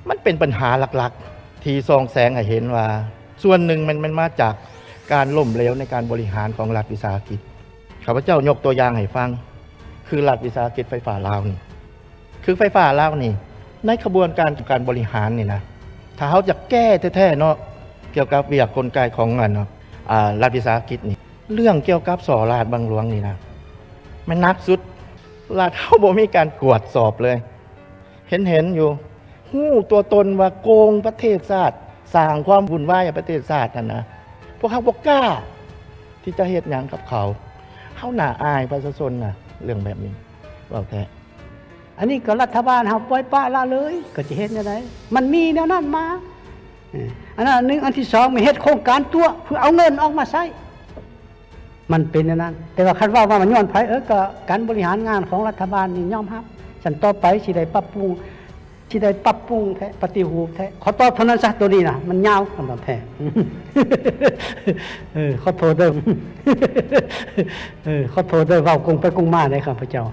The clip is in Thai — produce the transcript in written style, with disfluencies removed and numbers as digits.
มันเป็นปัญหาหลักๆที่ซองแสงให้เห็นว่าส่วนหนึ่งมันมาจากการล้มเหลวในการบริหารของรัฐวิสาหกิจข้าพเจ้ายกตัวอย่างให้ฟังคือรัฐวิสาหกิจไฟฟ้าลาวนี่คือไฟฟ้าลาวนี่ในกระบวนการบริหารนี่นะถ้าเขาจะแก้แท้ๆเนาะเกี่ยวกับเวียกกลไกของเงินเนาะรัฐวิสาหกิจนี่เรื่องเกี่ยวกับสอราชบังหลวงนี่นะมันนักสุดรัฐเขาบ่มีการกวดสอบเลยเห็นอยู่หู้ตัวตนว่าโกงประเทศชาติสร้างความวุ่นวายในประเทศชาตินั่นนะพวกเขาบอกกล้าที่จะเฮ็ดหยังกับเขาหน้าอายประชาชนน่ะเรื่องแบบนี้ว่าแท้อันนี้ก็รัฐบาลเฮาปล่อยปละละเลยก็จะเฮ็ดจังได๋มันมีแนวนั้นมาอันนั้น1อันที่2มีเฮ็ดโครงการตัวเพื่อเอาเงินออกมาใช้มันเป็นอย่างนั้นแต่ว่าคันว่ามันย้อนไผก็การบริหารงานของรัฐบาลนี่ยอมรับฉันต่อไปสิได้ปรับปรุงแท้ปฏิรูปแท้ขอตอบเท่านั้นซะตัวนี้น่ะมันยาวสำหรับแท้ขอโทษเด้อขอโทษเด้อเว้ากงไปกงมาได้ครับพระเจ้า